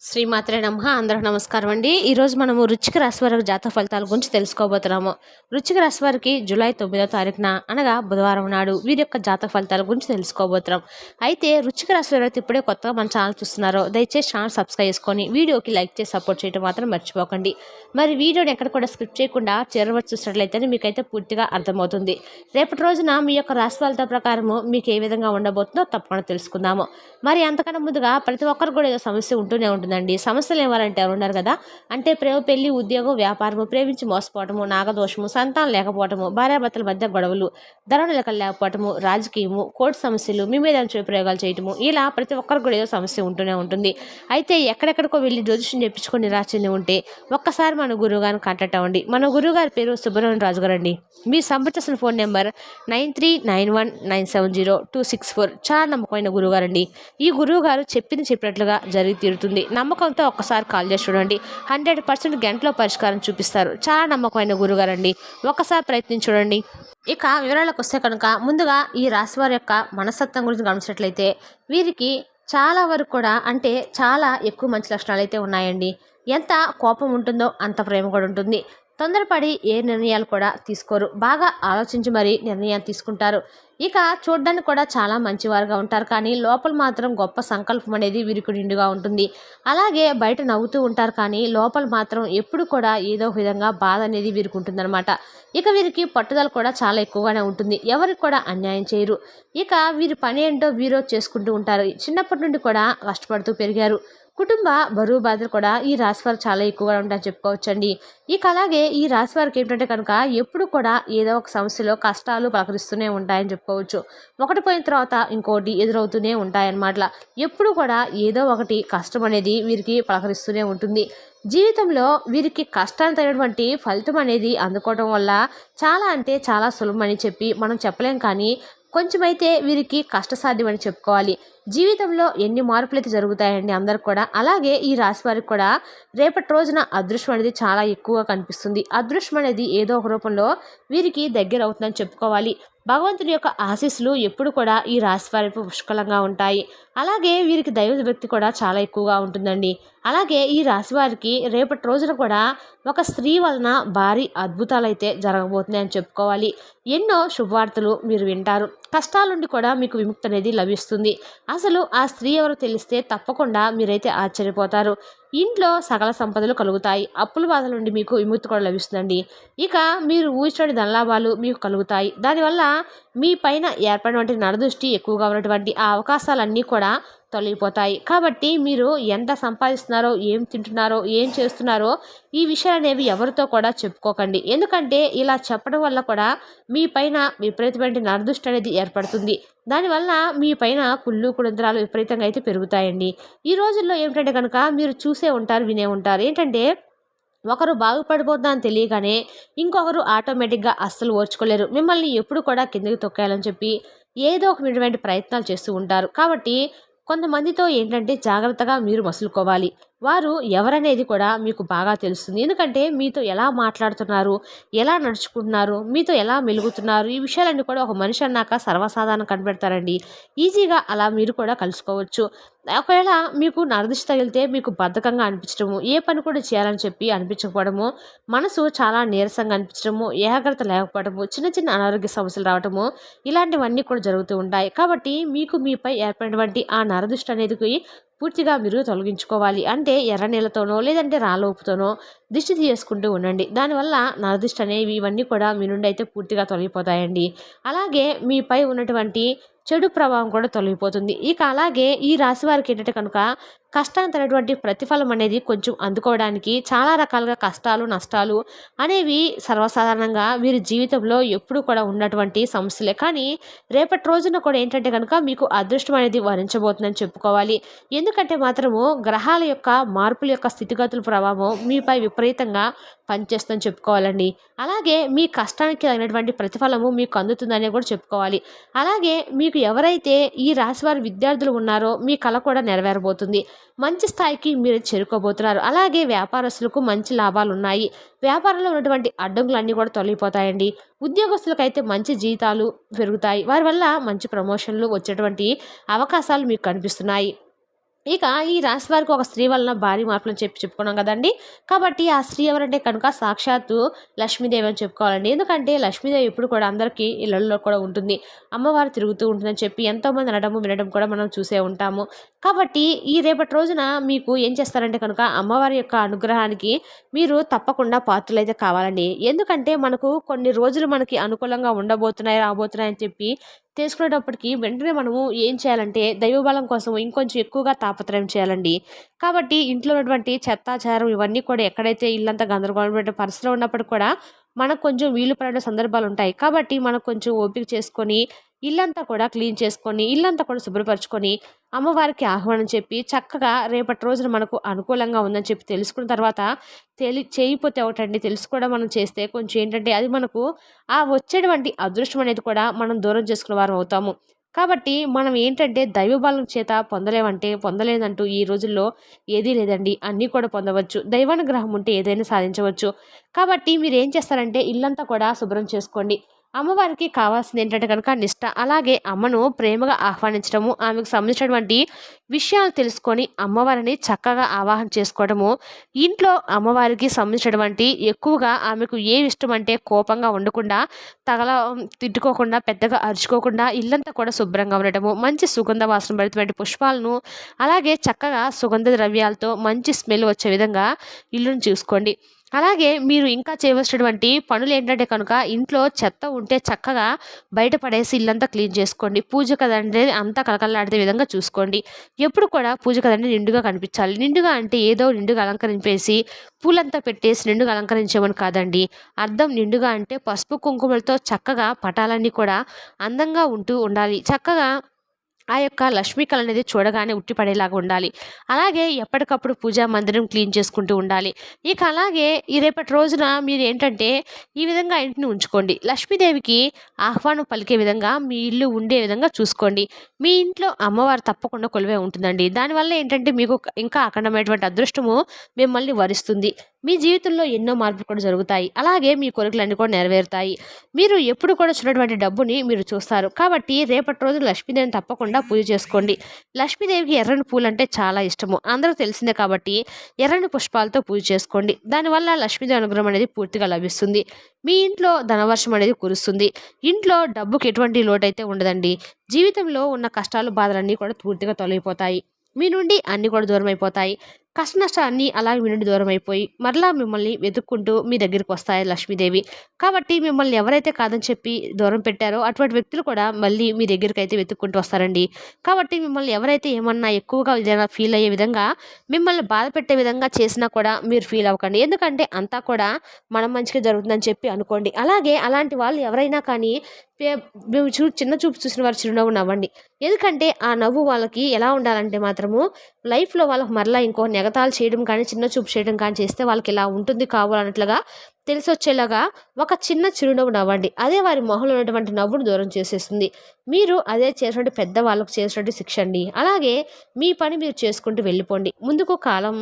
శ్రీమాత్రే నమః. అందరికి నమస్కారం అండి. ఈరోజు మనము వృశ్చిక రాశి వారి జాతక ఫలితాల గురించి తెలుసుకోబోతున్నాము. వృశ్చిక రాశి వారికి జూలై 9వ తారీఖున అనగా బుధవారం నాడు వీరి యొక్క జాతక ఫలితాల గురించి తెలుసుకోబోతున్నాం. అయితే వృశ్చిక రాశి వారు ఇప్పుడే కొత్తగా మన ఛానల్ చూస్తున్నారో దయచేసి ఛానల్ సబ్స్క్రైబ్ చేసుకొని వీడియోకి లైక్ చేసి సపోర్ట్ చేయడం మాత్రం మర్చిపోకండి. మరి వీడియోని ఎక్కడ కూడా స్కిప్ చేయకుండా చివరి వరకు చూసినట్లయితే మీకైతే పూర్తిగా అర్థమవుతుంది. రేపటి రోజున మీ యొక్క రాశి ఫలితాల ప్రకారము మీకు ఏ విధంగా ఉండబోతుందో తప్పకుండా తెలుసుకుందాము. మరి అంతకన్నా ముందుగా ప్రతి ఒక్కరు కూడా ఏదో సమస్య ఉంటూనే ఉంటుందండి. సమస్యలు ఏమాలంటే ఎవరు ఉన్నారు కదా, అంటే ప్రేమ, పెళ్లి, ఉద్యోగం, వ్యాపారము, ప్రేమించి మోసపోవటము, నాగదోషము, సంతానం లేకపోవటము, భార్యాభర్తల మధ్య గొడవలు, ధన నిలకలు లేకపోవటము, రాజకీయము, కోర్టు సమస్యలు, మీ మీద ప్రయోగాలు చేయటము, ఇలా ప్రతి ఒక్కరు కూడా ఏదో సమస్య ఉంటూనే ఉంటుంది. అయితే ఎక్కడెక్కడికో వెళ్ళి జ్యోతిష్యం చెప్పించుకొని నిరాశ చెంది ఉంటే ఒక్కసారి మన గురువు గారిని కాంటాక్ట్ అవ్వండి. మన గురువు గారి పేరు సుబ్రహ్మణ్యం రాజు గారు అండి. మీ సంప్రదించిన ఫోన్ నెంబర్ 9391970264. చాలా నమ్మకమైన గురువు గారండి. ఈ గురువు గారు చెప్పింది చెప్పినట్లుగా జరిగి తీరుతుంది. నమ్మకంతో ఒక్కసారి కాల్ చేసి చూడండి. 100% గంటలో పరిష్కారం చూపిస్తారు. చాలా నమ్మకమైన గురుగారండి. ఒక్కసారి ప్రయత్నించి చూడండి. ఇక వివరాలకు వస్తే కనుక ముందుగా ఈ రాశి వారి యొక్క మనస్తత్వం గురించి గమనించినట్లయితే వీరికి చాలా వరకు కూడా అంటే చాలా ఎక్కువ మంచి లక్షణాలు అయితే ఉన్నాయండి. ఎంత కోపం ఉంటుందో అంత ప్రేమ కూడా ఉంటుంది. తొందరపడి ఏ నిర్ణయాలు కూడా తీసుకోరు. బాగా ఆలోచించి మరీ నిర్ణయాలు తీసుకుంటారు. ఇక చూడడానికి కూడా చాలా మంచివారుగా ఉంటారు, కానీ లోపల మాత్రం గొప్ప సంకల్పం అనేది వీరికి నిండుగా ఉంటుంది. అలాగే బయట నవ్వుతూ ఉంటారు, కానీ లోపల మాత్రం ఎప్పుడు కూడా ఏదో ఒక విధంగా బాధ అనేది వీరికి ఉంటుందన్నమాట. ఇక వీరికి పట్టుదల కూడా చాలా ఎక్కువగానే ఉంటుంది. ఎవరికి కూడా అన్యాయం చేయరు. ఇక వీరి పని ఏంటో వీరో చేసుకుంటూ ఉంటారు. చిన్నప్పటి నుండి కూడా కష్టపడుతూ పెరిగారు. కుటుంబ బరువు బాధలు కూడా ఈ రాశి వారు చాలా ఎక్కువగా ఉంటాయని చెప్పుకోవచ్చండి. ఇక అలాగే ఈ రాశి వారికి ఏంటంటే కనుక ఎప్పుడు కూడా ఏదో ఒక సమస్యలో కష్టాలు పలకరిస్తూనే ఉంటాయని చెప్పుకోవచ్చు. ఒకటి పోయిన తర్వాత ఇంకోటి ఎదురవుతూనే ఉంటాయన్నమాట. ఎప్పుడు కూడా ఏదో ఒకటి కష్టం అనేది వీరికి పలకరిస్తూనే ఉంటుంది. జీవితంలో వీరికి కష్టాన్ని తగినటువంటి ఫలితం అనేది అందుకోవడం వల్ల చాలా అంటే చాలా సులభమని చెప్పి మనం చెప్పలేం, కానీ కొంచెమైతే వీరికి కష్టసాధ్యం అని చెప్పుకోవాలి. జీవితంలో ఎన్ని మార్పులు అయితే జరుగుతాయండి అందరికి కూడా. అలాగే ఈ రాశి వారికి కూడా రేపటి రోజున అదృష్టం అనేది చాలా ఎక్కువగా కనిపిస్తుంది. అదృష్టం అనేది ఏదో ఒక రూపంలో వీరికి దగ్గర అవుతుందని చెప్పుకోవాలి. భగవంతుని యొక్క ఆశీస్సులు ఎప్పుడు కూడా ఈ రాశి వారికి పుష్కలంగా ఉంటాయి. అలాగే వీరికి దైవ భక్తి కూడా చాలా ఎక్కువగా ఉంటుందండి. అలాగే ఈ రాశి వారికి రేపటి రోజున కూడా ఒక స్త్రీ వలన భారీ అద్భుతాలు అయితే జరగబోతున్నాయి అని చెప్పుకోవాలి. ఎన్నో శుభవార్తలు మీరు వింటారు. కష్టాల నుండి కూడా మీకు విముక్తి అనేది లభిస్తుంది. అసలు ఆ స్త్రీ ఎవరో తెలిస్తే తప్పకుండా మీరైతే ఆశ్చర్యపోతారు. ఇంట్లో సకల సంపదలు కలుగుతాయి. అప్పుల బాధల నుండి మీకు విముక్తి కూడా లభిస్తుందండి. ఇక మీరు ఊహించని ధనలాభాలు మీకు కలుగుతాయి. దానివల్ల మీ పైన ఏర్పడినటువంటి నరదృష్టి ఎక్కువగా ఉన్నటువంటి ఆ అవకాశాలన్నీ కూడా తొలగిపోతాయి. కాబట్టి మీరు ఎంత సంపాదిస్తున్నారో, ఏం తింటున్నారో, ఏం చేస్తున్నారో ఈ విషయాలు అనేవి ఎవరితో కూడా చెప్పుకోకండి. ఎందుకంటే ఇలా చెప్పడం వల్ల కూడా మీ పైన విపరీతమైన నరదృష్టి అనేది ఏర్పడుతుంది. దానివల్ల మీ పైన కుళ్ళు కుడంత్రాలు విపరీతంగా అయితే పెరుగుతాయండి. ఈ రోజుల్లో ఏమిటంటే కనుక మీరు చూసే ఉంటారు, వినే ఉంటారు. ఏంటంటే ఒకరు బాగుపడిపోతుందా అని తెలియగానే ఇంకొకరు ఆటోమేటిక్గా అస్సలు ఓర్చుకోలేరు. మిమ్మల్ని ఎప్పుడు కూడా కిందకి తొక్కేయాలని చెప్పి ఏదో ఒక విధమైన ప్రయత్నాలు చేస్తూ ఉంటారు. కాబట్టి కొంతమందితో ఏంటంటే జాగ్రత్తగా మీరు మసులుకోవాలి. వారు ఎవరనేది కూడా మీకు బాగా తెలుస్తుంది. ఎందుకంటే మీతో ఎలా మాట్లాడుతున్నారు, ఎలా నడుచుకుంటున్నారు, మీతో ఎలా మెలుగుతున్నారు, ఈ విషయాలన్నీ కూడా ఒక మనిషి అన్నాక సర్వసాధారణ కనిపెడతారండి. ఈజీగా అలా మీరు కూడా కలుసుకోవచ్చు. ఒకవేళ మీకు నరదిష్టి తగిలితే మీకు బద్ధకంగా అనిపించడము, ఏ పని కూడా చేయాలని చెప్పి అనిపించకపోవడము, మనసు చాలా నీరసంగా అనిపించడము, ఏకాగ్రత లేకపోవడము, చిన్న చిన్న అనారోగ్య సమస్యలు రావటము, ఇలాంటివన్నీ కూడా జరుగుతూ ఉంటాయి. కాబట్టి మీకు మీపై ఏర్పడినటువంటి ఆ నరదిష్టి అనేది పూర్తిగా మీరు తొలగించుకోవాలి. అంటే ఎర్ర నీళ్ళతోనో లేదంటే రాళ్ళ ఉప్పుతోనో దిష్టి తీసుకుంటూ ఉండండి. దానివల్ల నరదిష్టి అనేవి ఇవన్నీ కూడా మీ నుండి అయితే పూర్తిగా తొలగిపోతాయండి. అలాగే మీపై ఉన్నటువంటి చెడు ప్రభావం కూడా తొలగిపోతుంది. ఇక అలాగే ఈ రాశి వారికి ఏంటంటే కనుక కష్టానికి తగినటువంటి ప్రతిఫలం అనేది కొంచెం అందుకోవడానికి చాలా రకాలుగా కష్టాలు, నష్టాలు అనేవి సర్వసాధారణంగా వీరి జీవితంలో ఎప్పుడు కూడా ఉన్నటువంటి సమస్యలే. కానీ రేపటి రోజున కూడా ఏంటంటే కనుక మీకు అదృష్టం అనేది వరించబోతుందని చెప్పుకోవాలి. ఎందుకంటే మాత్రము గ్రహాల యొక్క మార్పుల యొక్క స్థితిగతుల ప్రభావం మీపై విపరీతంగా పనిచేస్తుందని చెప్పుకోవాలండి. అలాగే మీ కష్టానికి తగినటువంటి ప్రతిఫలము మీకు అందుతుందని కూడా చెప్పుకోవాలి. అలాగే మీకు ఎవరైతే ఈ రాశి వారి విద్యార్థులు ఉన్నారో మీ కళ కూడా నెరవేరబోతుంది. మంచి స్థాయికి మీరు చేరుకోబోతున్నారు. అలాగే వ్యాపారస్తులకు మంచి లాభాలు ఉన్నాయి. వ్యాపారంలో ఉన్నటువంటి అడ్డంకులన్నీ కూడా తొలగిపోతాయండి. ఉద్యోగస్తులకైతే మంచి జీతాలు పెరుగుతాయి. వారి వల్ల మంచి ప్రమోషన్లు వచ్చేటువంటి అవకాశాలు మీకు కనిపిస్తున్నాయి. ఇక ఈ రాశి వారికి ఒక స్త్రీ వలన భారీ మార్పులని చెప్పుకున్నాం కదండి. కాబట్టి ఆ స్త్రీ ఎవరంటే కనుక సాక్షాత్తు లక్ష్మీదేవి అని చెప్పుకోవాలండి. ఎందుకంటే లక్ష్మీదేవి ఎప్పుడు కూడా అందరికీ ఇళ్లల్లో కూడా ఉంటుంది. అమ్మవారు తిరుగుతూ ఉంటుందని చెప్పి ఎంతోమంది అనడము, వినడం కూడా మనం చూసే ఉంటాము. కాబట్టి ఈ రేపటి రోజున మీకు ఏం చేస్తారంటే కనుక అమ్మవారి యొక్క అనుగ్రహానికి మీరు తప్పకుండా పాత్రులైతే కావాలండి. ఎందుకంటే మనకు కొన్ని రోజులు మనకి అనుకూలంగా ఉండబోతున్నాయి, రాబోతున్నాయి అని చెప్పి తెలుసుకునేటప్పటికి వెంటనే మనము ఏం చేయాలంటే దైవబలం కోసం ఇంకొంచెం ఎక్కువగా తాపత్రయం చేయాలండి. కాబట్టి ఇంట్లో ఉన్నటువంటి చెత్తాచారం ఇవన్నీ కూడా ఎక్కడైతే ఇల్లంతా గందరగోళమైన పరిస్థితిలో ఉన్నప్పటికి కూడా మనకు కొంచెం వీలు పడే సందర్భాలుంటాయి. కాబట్టి మనం కొంచెం ఓపిక చేసుకొని ఇల్లంతా కూడా క్లీన్ చేసుకొని, ఇల్లంతా కూడా శుభ్రపరుచుకొని, అమ్మవారికి ఆహ్వానం చెప్పి చక్కగా రేపటి రోజున మనకు అనుకూలంగా ఉందని చెప్పి తెలుసుకున్న తర్వాత చేయకపోతే ఒకటండి తెలుసు కూడా మనం చేస్తే కొంచెం ఏంటంటే అది మనకు ఆ వచ్చేటువంటి అదృష్టం అనేది కూడా మనం దూరం చేసుకున్న వారం అవుతాము. కాబట్టి మనం ఏంటంటే దైవబలం చేత పొందలేమంటే పొందలేదంటూ ఈ రోజుల్లో ఏదీ లేదండి. అన్నీ కూడా పొందవచ్చు. దైవానుగ్రహం ఉంటే ఏదైనా సాధించవచ్చు. కాబట్టి మీరేం చేస్తారంటే ఇల్లంతా కూడా శుభ్రం చేసుకోండి. అమ్మవారికి కావాల్సింది ఏంటంటే కనుక నిష్ట. అలాగే అమ్మను ప్రేమగా ఆహ్వానించడము, ఆమెకు సంబంధించినటువంటి విషయాలు తెలుసుకొని అమ్మవారిని చక్కగా ఆవాహన చేసుకోవడము, ఇంట్లో అమ్మవారికి సంబంధించినటువంటి ఎక్కువగా ఆమెకు ఏమి ఇష్టం అంటే కోపంగా ఉండకుండా, తగల తిట్టుకోకుండా, పెద్దగా అరుచుకోకుండా ఇల్లంతా కూడా శుభ్రంగా ఉండటము, మంచి సుగంధ వాసన భరితమైన పుష్పాలను, అలాగే చక్కగా సుగంధ ద్రవ్యాలతో మంచి స్మెల్ వచ్చే విధంగా ఇల్లును చూసుకోండి. అలాగే మీరు ఇంకా చేయవలసినటువంటి పనులేంటంటే కనుక ఇంట్లో చెత్త ఉంటే చక్కగా బయట పడేసి ఇల్లంతా క్లీన్ చేసుకోండి. పూజ కదండీ అంతా కళకళలాడే విధంగా చూసుకోండి. ఎప్పుడు కూడా పూజ కదండీ నిండుగా కనిపించాలి. నిండుగా అంటే ఏదో నిండుగా అలంకరింపేసి పూలంతా పెట్టేసి నిండుగా అలంకరించేమని కాదండి. అర్థం నిండుగా అంటే పసుపు, కుంకుమలతో చక్కగా పటాలన్నీ కూడా అందంగా ఉంటూ ఉండాలి. చక్కగా ఆ యొక్క లక్ష్మీ కళ అనేది చూడగానే ఉట్టిపడేలాగా ఉండాలి. అలాగే ఎప్పటికప్పుడు పూజా మందిరం క్లీన్ చేసుకుంటూ ఉండాలి. ఇక అలాగే ఈ రేపటి రోజున మీరు ఏంటంటే ఈ విధంగా ఇంటిని ఉంచుకోండి. లక్ష్మీదేవికి ఆహ్వానం పలికే విధంగా మీ ఇల్లు ఉండే విధంగా చూసుకోండి. మీ ఇంట్లో అమ్మవారు తప్పకుండా కొలువై ఉంటుందండి. దానివల్ల ఏంటంటే మీకు ఇంకా అఖండమైనటువంటి అదృష్టము మిమ్మల్ని వరిస్తుంది. మీ జీవితంలో ఎన్నో మార్పులు కూడా జరుగుతాయి. అలాగే మీ కోరికలన్నీ కూడా నెరవేరుతాయి. మీరు ఎప్పుడు కూడా చూడటువంటి డబ్బుని మీరు చూస్తారు. కాబట్టి రేపటి రోజు లక్ష్మీదేవిని తప్పకుండా పూజ చేసుకోండి. లక్ష్మీదేవికి ఎర్రని పూలంటే చాలా ఇష్టము. అందరూ తెలిసిందే కాబట్టి ఎర్రని పుష్పాలతో పూజ చేసుకోండి. దానివల్ల లక్ష్మీదేవి అనుగ్రహం అనేది పూర్తిగా లభిస్తుంది. మీ ఇంట్లో ధనవర్షం అనేది కురుస్తుంది. ఇంట్లో డబ్బుకి ఎటువంటి లోటైతే ఉండదండి. జీవితంలో ఉన్న కష్టాలు, బాధలన్నీ కూడా పూర్తిగా తొలగిపోతాయి. మీ నుండి అన్నీ కూడా దూరం అయిపోతాయి. కష్ట నష్టాలన్నీ అలాగే మీ నుండి దూరం అయిపోయి మరలా మిమ్మల్ని వెతుక్కుంటూ మీ దగ్గరికి వస్తాయి లక్ష్మీదేవి. కాబట్టి మిమ్మల్ని ఎవరైతే కాదని చెప్పి దూరం పెట్టారో అటువంటి వ్యక్తులు కూడా మళ్ళీ మీ దగ్గరికి అయితే వెతుక్కుంటూ వస్తారండి. కాబట్టి మిమ్మల్ని ఎవరైతే ఏమన్నా ఎక్కువగా ఏదైనా ఫీల్ అయ్యే విధంగా మిమ్మల్ని బాధ పెట్టే విధంగా చేసినా కూడా మీరు ఫీల్ అవ్వకండి. ఎందుకంటే అంతా కూడా మనం మంచిగా జరుగుతుందని చెప్పి అనుకోండి. అలాగే అలాంటి వాళ్ళు ఎవరైనా కానీ పే మేము చిన్న చూపు చూసిన వారు చిరునవ్వు నవ్వండి. ఎందుకంటే ఆ నవ్వు వాళ్ళకి ఎలా ఉండాలంటే మాత్రము లైఫ్‌లో వాళ్ళకి మరలా ఇంకో ఎగతాళి చేయడం కానీ, చిన్న చూపు చేయడం కానీ చేస్తే వాళ్ళకి ఇలా ఉంటుంది అన్నట్లుగా తెలిసొచ్చేలాగా ఒక చిన్న చిరునవ్వు నవ్వండి. అదే వారి మొహంలో ఉన్నటువంటి నవ్వును దూరం చేసేస్తుంది. మీరు అదే చేసినటువంటి పెద్దవాళ్ళకు చేసినటువంటి శిక్ష అండి. అలాగే మీ పని మీరు చేసుకుంటూ వెళ్ళిపోండి. ముందుకు కాలం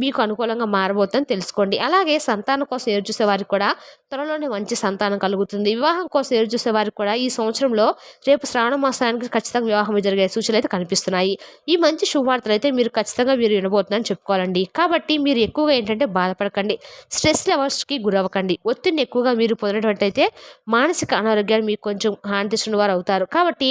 మీకు అనుకూలంగా మారబోతుందని తెలుసుకోండి. అలాగే సంతానం కోసం ఎదురుచూసే వారికి కూడా త్వరలోనే మంచి సంతానం కలుగుతుంది. వివాహం కోసం ఎదురుచూసే వారికి కూడా ఈ సంవత్సరంలో రేపు శ్రావణ మాసానికి ఖచ్చితంగా వివాహం జరిగే సూచనలు అయితే కనిపిస్తున్నాయి. ఈ మంచి శుభవార్తలు అయితే మీరు ఖచ్చితంగా వినబోతున్నారని చెప్పుకోవాలండి. కాబట్టి మీరు ఎక్కువగా ఏంటంటే బాధపడకండి. స్ట్రెస్ లెవెల్స్‌కి గురవ్వకండి. ఒత్తిడిని ఎక్కువగా మీరు పొందినట్టయితే మానసిక అనారోగ్యాన్ని మీకు కొంచెం హాని తెచ్చిన వారు అవుతారు. కాబట్టి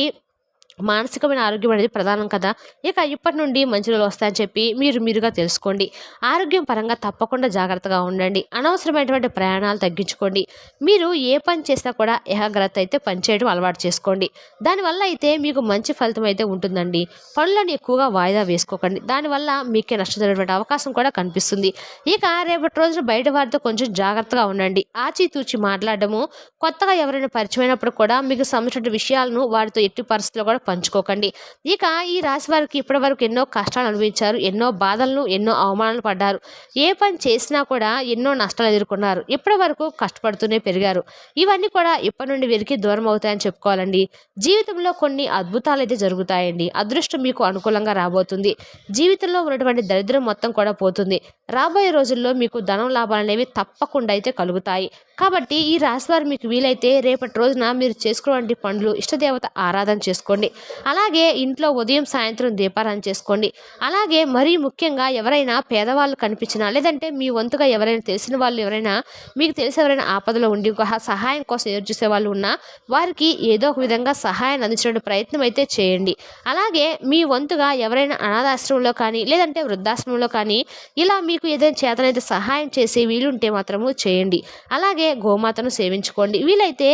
మానసికమైన ఆరోగ్యం అనేది ప్రధానం కదా. ఇక ఇప్పటి నుండి మంచి రోజులు వస్తాయని చెప్పి మీరుగా తెలుసుకోండి. ఆరోగ్యం పరంగా తప్పకుండా జాగ్రత్తగా ఉండండి. అనవసరమైనటువంటి ప్రయాణాలు తగ్గించుకోండి. మీరు ఏ పని చేసినా కూడా ఏకాగ్రత అయితే పనిచేయడం అలవాటు చేసుకోండి. దానివల్ల అయితే మీకు మంచి ఫలితం అయితే ఉంటుందండి. పనులను ఎక్కువగా వాయిదా వేసుకోకండి. దానివల్ల మీకే నష్టం జరిగేటువంటి అవకాశం కూడా కనిపిస్తుంది. ఇక రేపటి రోజున బయట వారితో కొంచెం జాగ్రత్తగా ఉండండి. ఆచితూచి మాట్లాడడము, కొత్తగా ఎవరైనా పరిచయమైనప్పుడు కూడా మీకు సంబంధించిన విషయాలను వారితో ఎట్టి పరిస్థితుల్లో కూడా పంచుకోకండి. ఇక ఈ రాశి వారికి ఇప్పటివరకు ఎన్నో కష్టాలు అనుభవించారు. ఎన్నో బాధలను, ఎన్నో అవమానాలు పడ్డారు. ఏ పని చేసినా కూడా ఎన్నో నష్టాలు ఎదుర్కొన్నారు. ఇప్పటి వరకు కష్టపడుతూనే పెరిగారు. ఇవన్నీ కూడా ఇప్పటి నుండి వీరికి దూరం అవుతాయని చెప్పుకోవాలండి. జీవితంలో కొన్ని అద్భుతాలు అయితే జరుగుతాయండి. అదృష్టం మీకు అనుకూలంగా రాబోతుంది. జీవితంలో ఉన్నటువంటి దరిద్రం మొత్తం కూడా పోతుంది. రాబోయే రోజుల్లో మీకు ధనం లాభాలు అనేవి తప్పకుండా అయితే కలుగుతాయి. కాబట్టి ఈ రాశివారు మీకు వీలైతే రేపటి రోజున మీరు చేసుకున్నటువంటి పనులు ఇష్టదేవత ఆరాధన చేసుకోండి. అలాగే ఇంట్లో ఉదయం సాయంత్రం దీపారాధన చేసుకోండి. అలాగే మరీ ముఖ్యంగా ఎవరైనా పేదవాళ్ళు కనిపించినా, లేదంటే మీ వంతుగా ఎవరైనా తెలిసిన వాళ్ళు ఎవరైనా మీకు తెలిసి ఎవరైనా ఆపదలో ఉండి ఒక సహాయం కోసం ఎదురు చూసే వాళ్ళు ఉన్నా వారికి ఏదో ఒక విధంగా సహాయాన్ని అందించడానికి ప్రయత్నం అయితే చేయండి. అలాగే మీ వంతుగా ఎవరైనా అనాథాశ్రమంలో కానీ లేదంటే వృద్ధాశ్రమంలో కానీ ఇలా మీకు ఏదైనా చేతనైతే సహాయం చేసి వీలుంటే మాత్రము చేయండి. అలాగే గోమాతను సేవించుకోండి. వీలైతే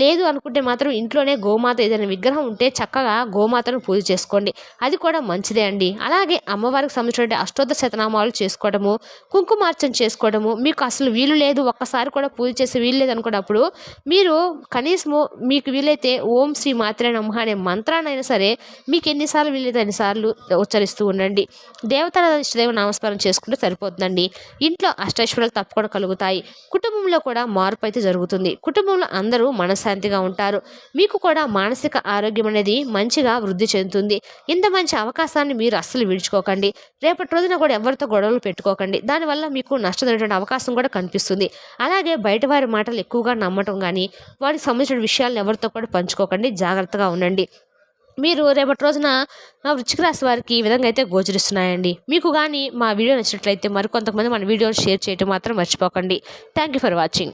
లేదు అనుకుంటే మాత్రం ఇంట్లోనే గోమాత ఏదైనా విగ్రహం ఉంటే చక్కగా గోమాతను పూజ చేసుకోండి. అది కూడా మంచిదే అండి. అలాగే అమ్మవారికి సంబంధించిన అష్టోత్తర శతనామాలు చేసుకోవడము, కుంకుమార్చన చేసుకోవడము, మీకు అసలు వీలు లేదు ఒక్కసారి కూడా పూజ చేసే వీలు లేదు అనుకున్నప్పుడు మీరు కనీసము మీకు వీలైతే ఓం శ్రీ మాత్రే నమః అనే మంత్రాన్నైనా సరే మీకు ఎన్నిసార్లు వీలైతే అన్నిసార్లు ఉచ్చరిస్తూ ఉండండి. దేవతల ఇష్టదేవ నామస్మరణ చేసుకుంటే సరిపోతుందండి. ఇంట్లో అష్టైశ్వర్యాలు తప్పకుండా కలుగుతాయి. కుటుంబంలో కూడా మార్పు అయితే జరుగుతుంది. కుటుంబంలో అందరూ మనశ్శాంతిగా ఉంటారు. మీకు కూడా మానసిక ఆరోగ్యం అనేది మంచిగా వృద్ధి చెందుతుంది. ఇంత మంచి అవకాశాన్ని మీరు అస్సలు విడుచుకోకండి. రేపటి రోజున కూడా ఎవరితో గొడవలు పెట్టుకోకండి. దానివల్ల మీకు నష్టం జరిగే అవకాశం కూడా కనిపిస్తుంది. అలాగే బయట వారి మాటలు ఎక్కువగా నమ్మటం కానీ వారికి సంబంధించిన విషయాలను ఎవరితో కూడా పంచుకోకండి. జాగ్రత్తగా ఉండండి. మీరు రేపటి రోజున వృశ్చిక రాశి వారికి ఈ విధంగా అయితే గోచరిస్తున్నాయండి. మీకు కానీ మా వీడియో నచ్చినట్లయితే మరికొంతమంది మన వీడియోని షేర్ చేయడం మాత్రం మర్చిపోకండి. Thank you for watching.